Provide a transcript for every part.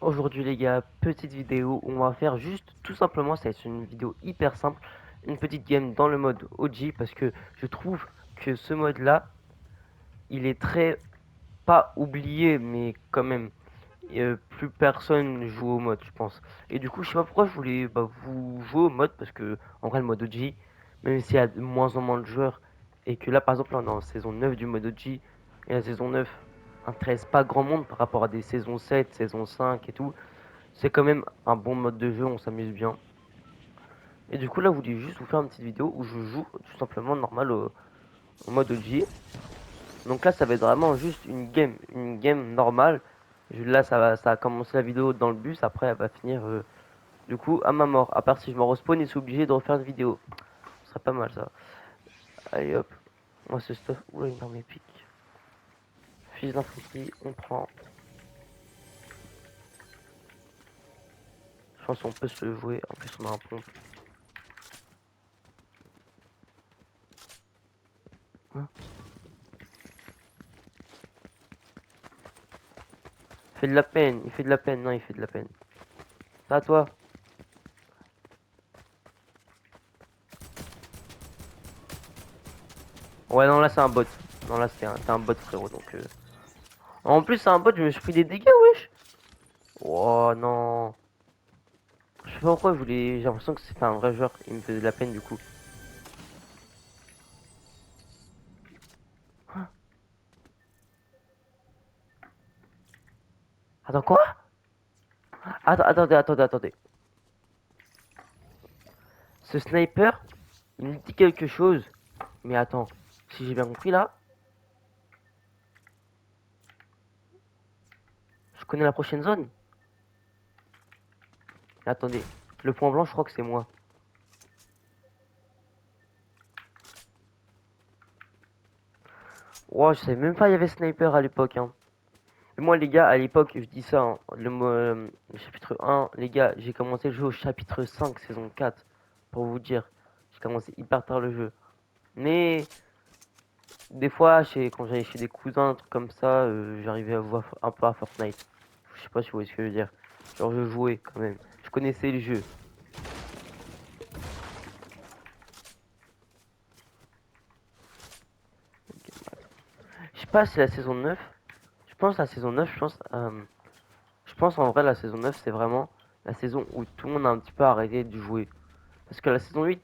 Aujourd'hui les gars, petite vidéo où on va faire juste tout simplement, ça va être une vidéo hyper simple, une petite game dans le mode OG parce que je trouve que ce mode là, il est très, pas oublié mais quand même, plus personne joue au mode je pense. Et du coup je sais pas pourquoi je voulais vous jouer au mode parce que en vrai le mode OG, même s'il y a de moins en moins de joueurs et que là par exemple là, on est en saison 9 du mode OG et la saison 9 intéresse pas grand monde par rapport à des saisons 7, saison 5 et tout. C'est quand même un bon mode de jeu, on s'amuse bien. Et du coup là, je voulais juste vous faire une petite vidéo où je joue tout simplement normal au mode OG. Donc là, ça va être vraiment juste une game normale. Là, ça a commencé la vidéo dans le bus, après elle va finir du coup à ma mort. À part si je me respawn et suis obligé de refaire une vidéo. Ce serait pas mal ça. Allez hop, moi ce stuff. Oula, une arme épique. Fils d'infanterie, on prend. Je pense qu'on peut se le jouer. En plus, on a un pompe. Hein, il fait de la peine, il fait de la peine, non, il fait de la peine. C'est à toi. Ouais, non, là, c'est un bot. Non, là, c'est un bot, frérot. Donc, en plus, c'est un bot, je me suis pris des dégâts, wesh. Oh, non. Je sais pas pourquoi, j'ai l'impression que c'était un vrai joueur. Il me faisait de la peine, du coup. Attends, quoi? Attendez. Ce sniper, il me dit quelque chose. Mais attends, si j'ai bien compris, là, je connais la prochaine zone. Attendez, le point blanc, je crois que c'est moi. Wow, je savais même pas il y avait sniper à l'époque, hein. Et moi, les gars, à l'époque, je dis ça, hein, le chapitre 1, les gars, j'ai commencé le jeu au chapitre 5, saison 4, pour vous dire. J'ai commencé hyper tard le jeu. Mais des fois, quand j'allais chez des cousins, un truc comme ça, j'arrivais à voir un peu à Fortnite. Je sais pas si vous voyez ce que je veux dire. Genre, je jouais quand même. Je connaissais le jeu. Je sais pas si la saison 9. Je pense la saison 9, je pense en vrai la saison 9 c'est vraiment la saison où tout le monde a un petit peu arrêté de jouer. Parce que la saison 8,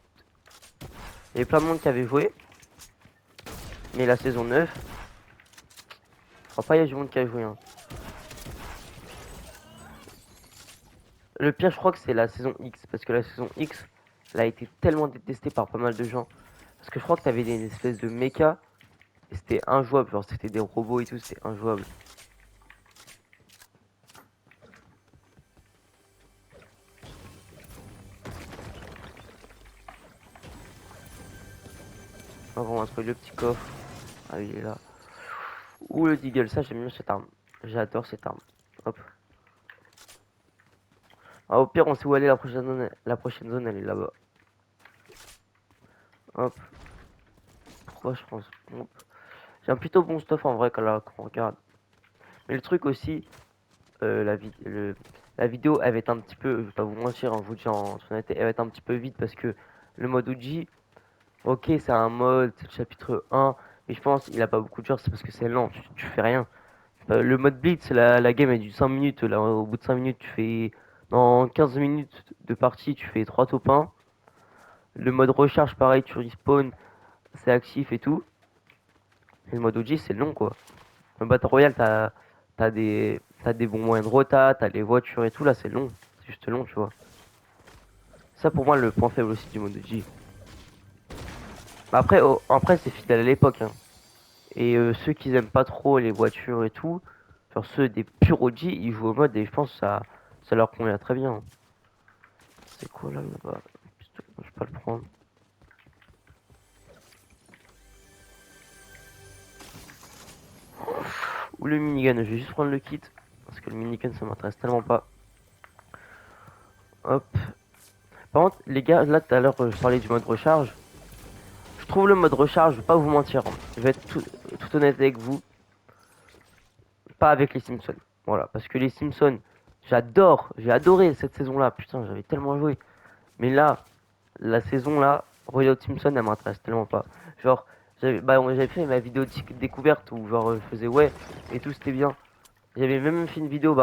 il y avait plein de monde qui avait joué. Mais la saison 9, je crois pas il y a du monde qui a joué, hein. Le pire, je crois que c'est la saison X. Parce que la saison X, elle a été tellement détestée par pas mal de gens. Parce que je crois que t'avais des espèces de mechas. Et c'était injouable. Genre, c'était des robots et tout, c'était injouable. Donc, on va trouver le petit coffre. Ah, il est là. Ou le deagle. Ça, j'aime bien cette arme. J'adore cette arme. Hop. Ah, au pire, on sait où aller la prochaine zone. La prochaine zone, elle est là-bas. Hop. Pourquoi je pense. Hop. J'ai un plutôt bon stuff en vrai quand on regarde. Mais le truc aussi, la vidéo, elle va être un petit peu, je vais pas vous mentir, hein, je vous dis en toute honnêteté, elle va être un petit peu vite parce que le mode OG, ok, c'est un mode, c'est le chapitre 1, mais je pense il a pas beaucoup de joueurs, c'est parce que c'est lent, tu fais rien. Le mode Blitz, la game elle dure 5 minutes, là, au bout de 5 minutes, tu fais, dans 15 minutes de partie, tu fais 3 top 1. Le mode recharge, pareil, tu respawn, c'est actif et tout. Et le mode OG, c'est long, quoi. Le Battle Royale, t'as des bons moyens de rota, t'as les voitures et tout, là, c'est long. C'est juste long, tu vois. Ça, pour moi, le point faible aussi du mode OG. Bah, après, après c'est fidèle à l'époque, hein. Et ceux qui aiment pas trop les voitures et tout, genre ceux des purs OG, ils jouent au mode et je pense que ça leur convient très bien. C'est quoi là, là-bas? Je vais pas le prendre. Ou le minigun, je vais juste prendre le kit. Parce que le minigun, ça m'intéresse tellement pas. Hop. Par contre, les gars, là tout à l'heure, je parlais du mode recharge. Je trouve le mode recharge, je vais pas vous mentir, hein. Je vais être tout honnête avec vous. Pas avec les Simpsons. Voilà, parce que les Simpsons, j'ai adoré cette saison-là. Putain, j'avais tellement joué. Mais là, la saison là, Royal Simpson, elle m'intéresse tellement pas. Genre, j'avais fait ma vidéo de découverte où genre je faisais ouais et tout c'était bien. J'avais même fait une vidéo,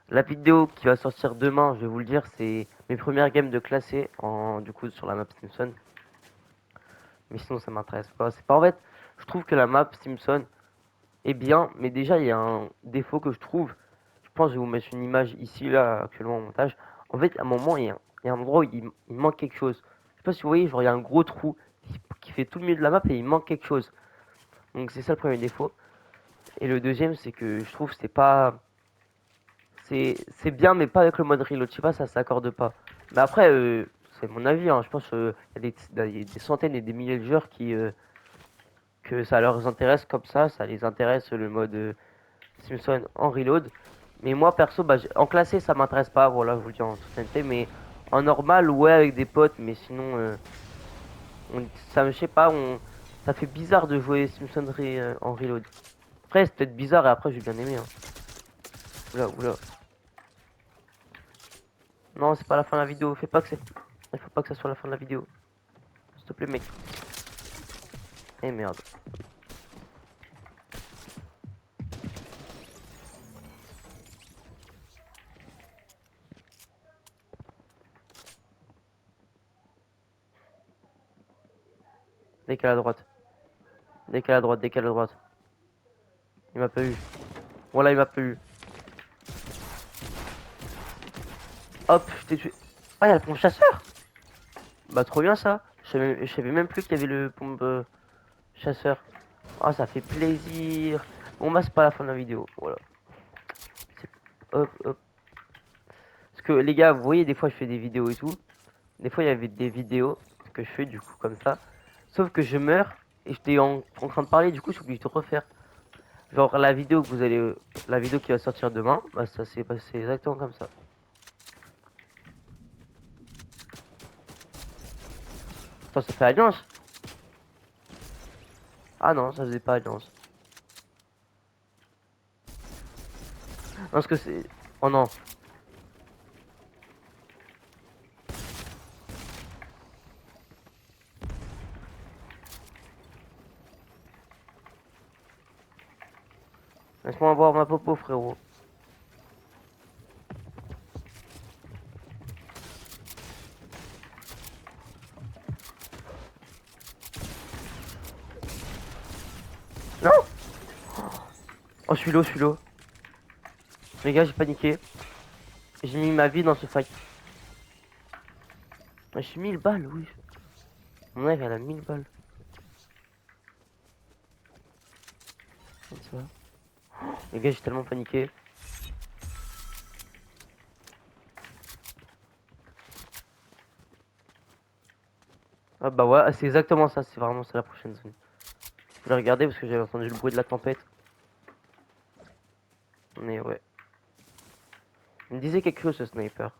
la vidéo qui va sortir demain, je vais vous le dire, c'est mes premières games de classé en du coup sur la map Simpson. Mais sinon ça m'intéresse pas. C'est pas en fait, je trouve que la map Simpson est bien, mais déjà il y a un défaut que je trouve. Je pense que je vais vous mettre une image ici là actuellement au montage. En fait, à un moment il y a un endroit où il manque quelque chose. Je sais pas si vous voyez, genre il y a un gros trou qui fait tout le milieu de la map et il manque quelque chose. Donc c'est ça le premier défaut. Et le deuxième, c'est que je trouve que c'est pas c'est bien, mais pas avec le mode reload. Je sais pas, ça s'accorde pas. Mais après, c'est mon avis, hein. Je pense qu'il y a des centaines et des milliers de joueurs que ça leur intéresse comme ça les intéresse le mode Simpson en reload. Mais moi, perso, en classé, ça m'intéresse pas. Voilà, je vous le dis en toute honnêteté. Mais en normal, ouais, avec des potes. Mais sinon, ça, je sais pas, ça fait bizarre de jouer Simpson en reload. Après, c'est peut-être bizarre et après, j'ai bien aimé. Hein. Oula, oula. Non, c'est pas la fin de la vidéo. Fais pas que c'est. Il faut pas que ça soit la fin de la vidéo. S'il te plaît, mec. Eh merde. Décale à droite. Décale à droite, décale à droite. Il m'a pas eu. Voilà, il m'a pas eu. Hop, je t'ai tué. Ah, il y a le pompe chasseur. Bah, trop bien ça. Je savais même plus qu'il y avait le pompe chasseur. Ah, ça fait plaisir. Bon, bah, c'est pas la fin de la vidéo. Voilà. Hop, hop. Parce que les gars, vous voyez, des fois, je fais des vidéos et tout. Des fois, il y avait des vidéos que je fais du coup comme ça. Sauf que je meurs et j'étais en train de parler, du coup, je suis obligé de refaire. Genre la vidéo que vous allez, la vidéo qui va sortir demain, bah ça s'est passé exactement comme ça. Attends, ça fait alliance? Ah non, ça faisait pas alliance. Non, parce que c'est, oh non. Laisse-moi voir ma popo, frérot. Non. Oh, je suis low, je suis low. Les gars, j'ai paniqué. J'ai mis ma vie dans ce fight. J'ai 1000 balles, oui. Mon mec, elle a 1000 balles. Comme ça. Les gars, j'ai tellement paniqué. Ah bah ouais, c'est exactement ça, c'est vraiment ça la prochaine zone. Je vais regarder parce que j'avais entendu le bruit de la tempête. Mais ouais. Il me disait quelque chose ce sniper.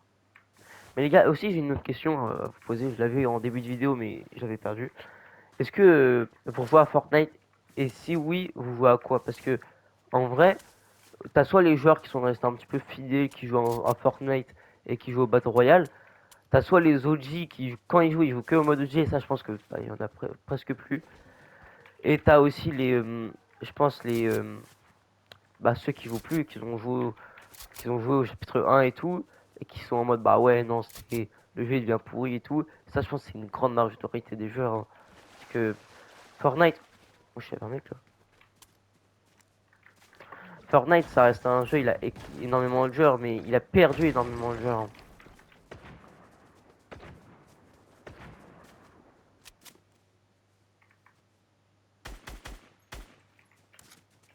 Mais les gars, aussi j'ai une autre question à vous poser. Je l'avais en début de vidéo mais j'avais perdu. Est-ce que vous jouez à Fortnite? Et si oui, vous jouez à quoi? Parce que en vrai, t'as soit les joueurs qui sont restés un petit peu fidèles, qui jouent à Fortnite et qui jouent au Battle Royale. T'as soit les OG qui, quand ils jouent que au mode OG, et ça je pense que il y en a presque plus. Et t'as aussi je pense ceux qui jouent plus, qui ont joué au chapitre 1 et tout, et qui sont en mode bah ouais non le jeu il devient pourri et tout. Ça je pense que c'est une grande majorité des joueurs. Hein. Parce que Fortnite, oh, je suis un mec là. Fortnite ça reste un jeu, il a énormément de joueurs, mais il a perdu énormément de joueurs. Hein.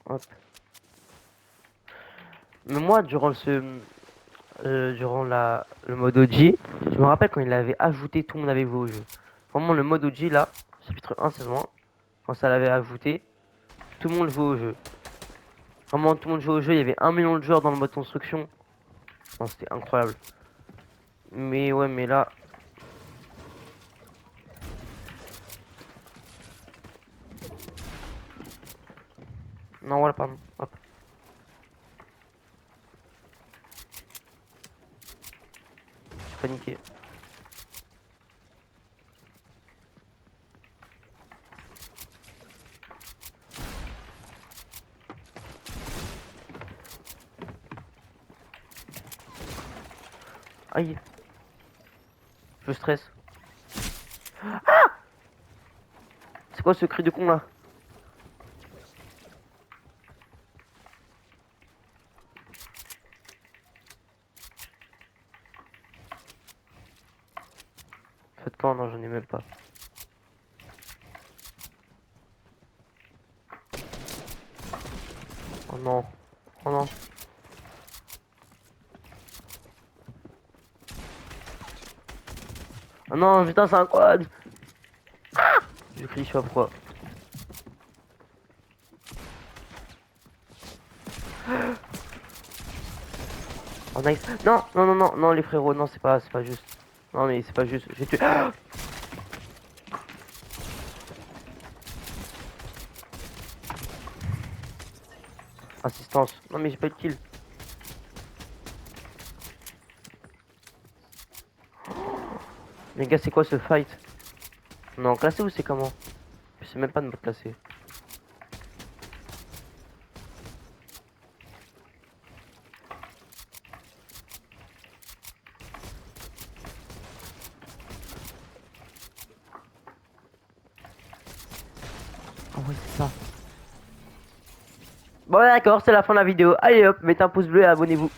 Hop. Mais moi durant le mode OG, je me rappelle quand il l'avait ajouté, tout le monde avait joué au jeu. Vraiment le mode OG là, chapitre 1 saison 1, quand ça l'avait ajouté, tout le monde jouait au jeu. Vraiment tout le monde jouait au jeu, il y avait 1 million de joueurs dans le mode construction. Non, c'était incroyable. Mais ouais, mais là. Non, voilà, pardon. Hop. J'ai paniqué. Aïe. Je stresse. C'est quoi ce cri de con là? Faites quand? Non, j'en ai même pas. Oh non. Oh non. Oh non, putain, c'est un quad. Je crie, je sais pas pourquoi. Oh nice. Non, non, non, non, non, les frérots, non, c'est pas juste. Non, mais c'est pas juste. J'ai tué. Assistance. Non, mais j'ai pas eu de kill. Les gars, c'est quoi ce fight? Non, classé ou c'est comment? Je sais même pas de me classer. Ah ouais, c'est ça. Bon, d'accord, c'est la fin de la vidéo. Allez hop, mettez un pouce bleu et abonnez-vous.